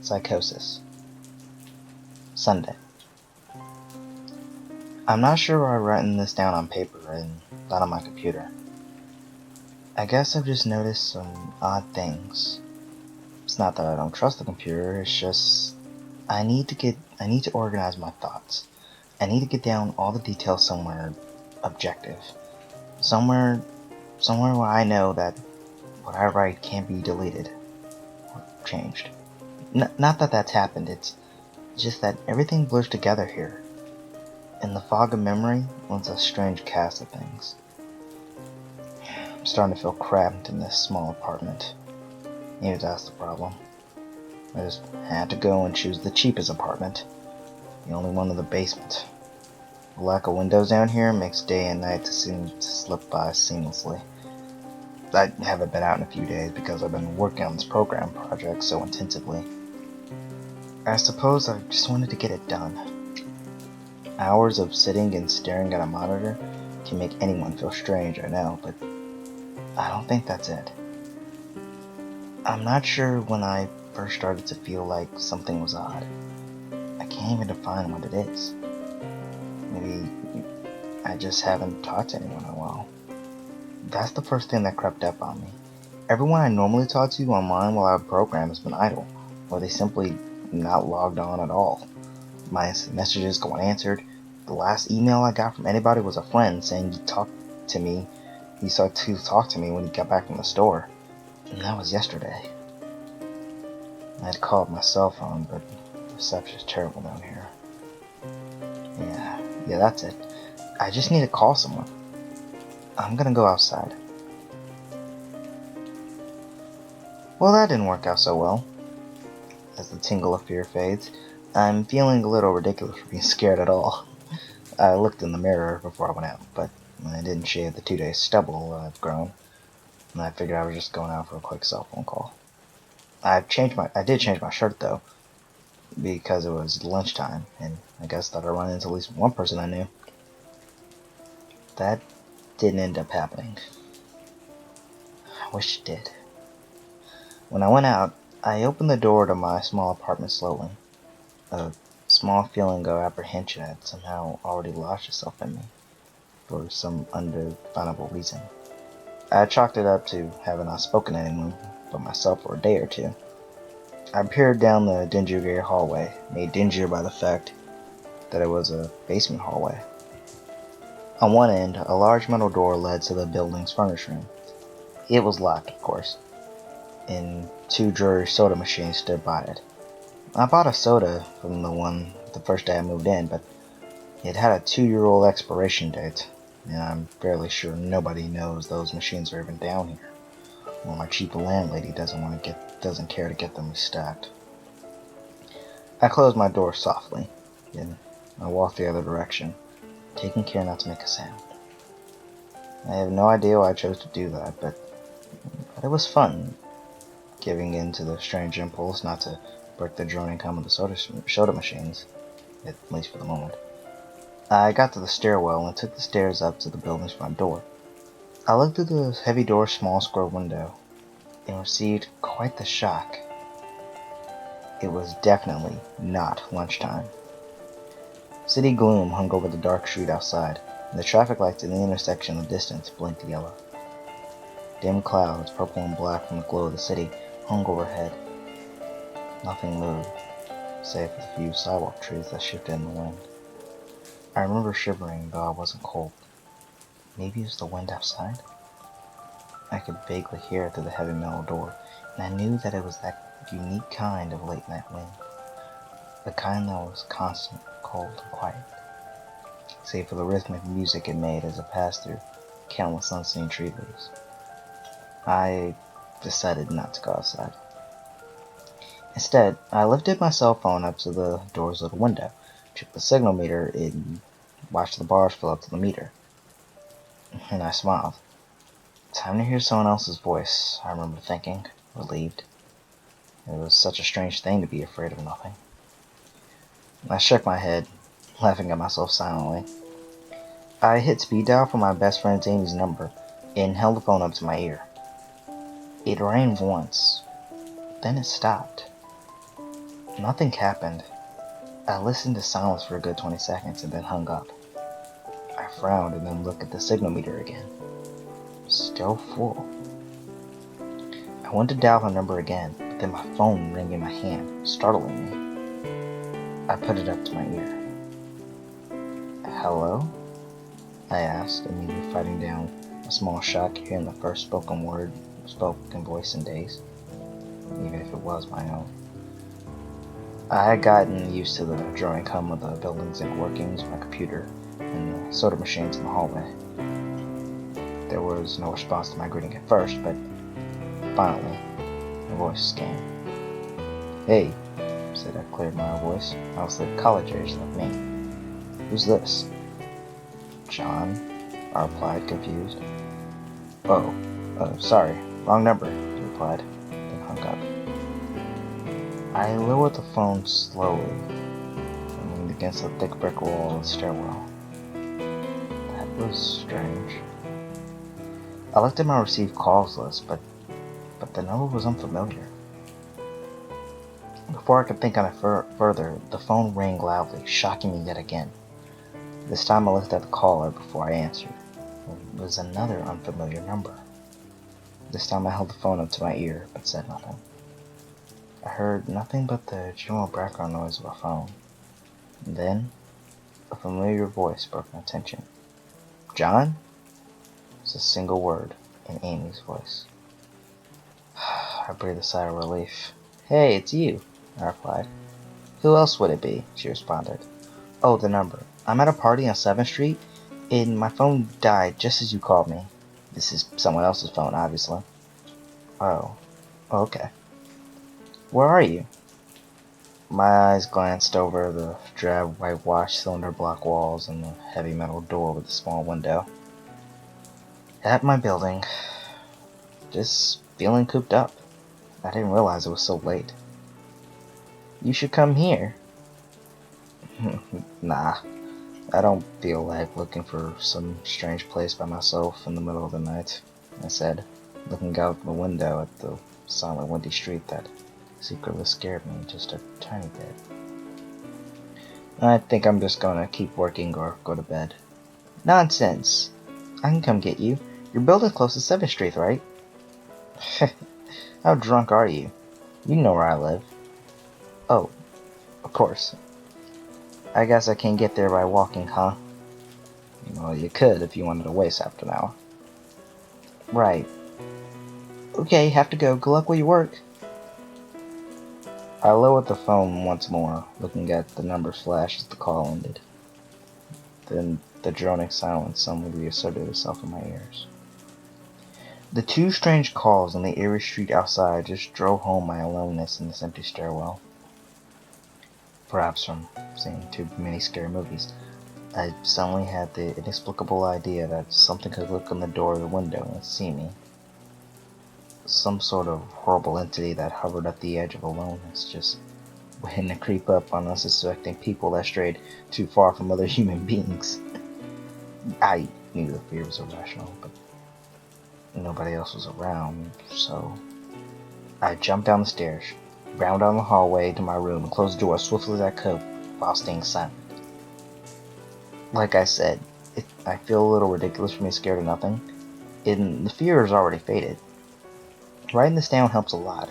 Psychosis. Sunday. I'm not sure why I've written this down on paper and not on my computer. I guess I've just noticed some odd things. It's not that I don't trust the computer, it's just I need to organize my thoughts. I need to get down all the details somewhere objective. Somewhere where I know that what I write can't be deleted or changed. Not that that's happened, it's just that everything blurs together here. In the fog of memory was a strange cast of things. I'm starting to feel cramped in this small apartment. Maybe that's the problem. I just had to go and choose the cheapest apartment. The only one in the basement. The lack of windows down here makes day and night seem to slip by seamlessly. I haven't been out in a few days because I've been working on this program project so intensively. I suppose I just wanted to get it done. Hours of sitting and staring at a monitor can make anyone feel strange, I know, but I don't think that's it. I'm not sure when I first started to feel like something was odd. I can't even define what it is. Maybe I just haven't talked to anyone in a while. That's the first thing that crept up on me. Everyone I normally talk to online while I program has been idle, or they simply not logged on at all. My messages go unanswered. The last email I got from anybody was a friend saying he started to talk to me when he got back from the store. And that was yesterday. I had called my cell phone, but the reception is terrible down here. Yeah, that's it. I just need to call someone. I'm gonna go outside. Well, that didn't work out so well. As the tingle of fear fades, I'm feeling a little ridiculous for being scared at all. I looked in the mirror before I went out, but I didn't shave the 2 days stubble I've grown, and I figured I was just going out for a quick cell phone call. I did change my shirt though, because it was lunchtime, and I guess that I'd run into at least one person I knew. That didn't end up happening. I wish it did. When I went out, I opened the door to my small apartment slowly. A small feeling of apprehension had somehow already lodged itself in me, for some undefinable reason. I chalked it up to having not spoken to anyone but myself for a day or two. I peered down the dingy gray hallway, made dingier by the fact that it was a basement hallway. On one end, a large metal door led to the building's furnace room. It was locked, of course, and 2 dreary soda machines stood by it. I bought a soda from the first day I moved in, but it had a 2-year-old expiration date, and I'm fairly sure nobody knows those machines are even down here. Well, my cheap landlady doesn't care to get them restocked. I closed my door softly, and I walked the other direction, taking care not to make a sound. I have no idea why I chose to do that, but it was fun, giving in to the strange impulse not to break the droning hum of the soda machines, at least for the moment. I got to the stairwell and took the stairs up to the building's front door. I looked through the heavy door's small square window and received quite the shock. It was definitely not lunchtime. City gloom hung over the dark street outside, and the traffic lights in the intersection in the distance blinked yellow. Dim clouds, purple and black from the glow of the city, hung overhead. Nothing moved, save for the few sidewalk trees that shifted in the wind. I remember shivering, though I wasn't cold. Maybe it was the wind outside? I could vaguely hear it through the heavy metal door, and I knew that it was that unique kind of late-night wind. The kind that was constant, cold, and quiet, save for the rhythmic music it made as it passed through countless unseen tree leaves. I decided not to go outside. Instead, I lifted my cell phone up to the door's little window, checked the signal meter, and watched the bars fill up to the meter. And I smiled. Time to hear someone else's voice, I remember thinking, relieved. It was such a strange thing to be afraid of nothing. I shook my head, laughing at myself silently. I hit speed dial for my best friend Amy's number and held the phone up to my ear. It rang once, then it stopped. Nothing happened. I listened to silence for a good 20 seconds and then hung up. I frowned and then looked at the signal meter again. Still full. I went to dial her number again, but then my phone rang in my hand, startling me. I put it up to my ear. Hello? I asked, immediately fighting down a small shock hearing the first spoken voice in days, even if it was my own. I had gotten used to the drawing hum of the building's inner workings, my computer, and the soda machines in the hallway. There was no response to my greeting at first, but finally, a voice came. Hey, said I, cleared my voice. I was the college age like me. Who's this? John, I replied, confused. Oh, sorry, wrong number, he replied, then hung up. I lowered the phone slowly and leaned against the thick brick wall of the stairwell. That was strange. I looked at my received calls list, but the number was unfamiliar. Before I could think on it further, the phone rang loudly, shocking me yet again. This time I looked at the caller before I answered. It was another unfamiliar number. This time I held the phone up to my ear, but said nothing. I heard nothing but the general background noise of a phone. And then, a familiar voice broke my attention. John? It was a single word in Amy's voice. I breathed a sigh of relief. Hey, it's you, I replied. Who else would it be? She responded. Oh, the number. I'm at a party on 7th Street, and my phone died just as you called me. This is someone else's phone, obviously. Oh, okay. Where are you? My eyes glanced over the drab whitewashed cylinder block walls and the heavy metal door with a small window. At my building. Just feeling cooped up. I didn't realize it was so late. You should come here. Nah, I don't feel like looking for some strange place by myself in the middle of the night, I said, looking out the window at the silent windy street that secretly scared me just a tiny bit. I think I'm just gonna keep working or go to bed. Nonsense! I can come get you. Your building's close to 7th Street, right? How drunk are you? You know where I live. Oh, of course. I guess I can't get there by walking, huh? Well, you could if you wanted to waste half an hour. Right. Okay, have to go. Good luck with your work. I lowered the phone once more, looking at the numbers flash as the call ended. Then the droning silence suddenly reasserted itself in my ears. The two strange calls on the eerie street outside just drove home my aloneness in this empty stairwell. Perhaps from seeing too many scary movies, I suddenly had the inexplicable idea that something could look in the door of the window and see me. Some sort of horrible entity that hovered at the edge of aloneness, just waiting to creep up on unsuspecting people that strayed too far from other human beings. I knew the fear was irrational, but nobody else was around, so I jumped down the stairs, ran down the hallway to my room, and closed the door as swiftly as I could while staying silent. Like I said, I feel a little ridiculous for being scared of nothing, and the fear has already faded. Writing this down helps a lot.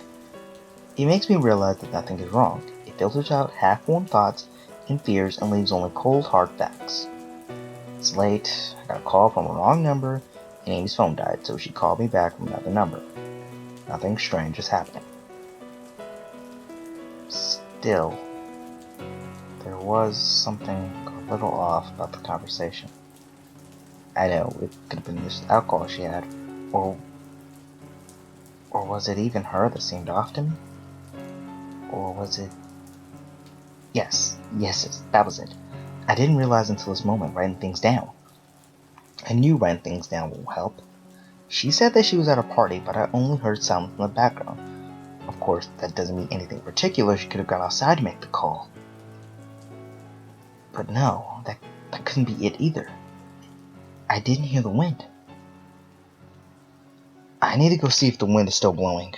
It makes me realize that nothing is wrong. It filters out half-formed thoughts and fears and leaves only cold, hard facts. It's late, I got a call from a wrong number, and Amy's phone died, so she called me back from another number. Nothing strange is happening. Still, there was something a little off about the conversation. I know, it could have been this alcohol she had, or was it even her that seemed off to me? Or was it... Yes, that was it. I didn't realize until this moment writing things down. I knew writing things down will help. She said that she was at a party, but I only heard sound from the background. Of course, that doesn't mean anything particular. She could have gone outside to make the call. But no, that couldn't be it either. I didn't hear the wind. I need to go see if the wind is still blowing.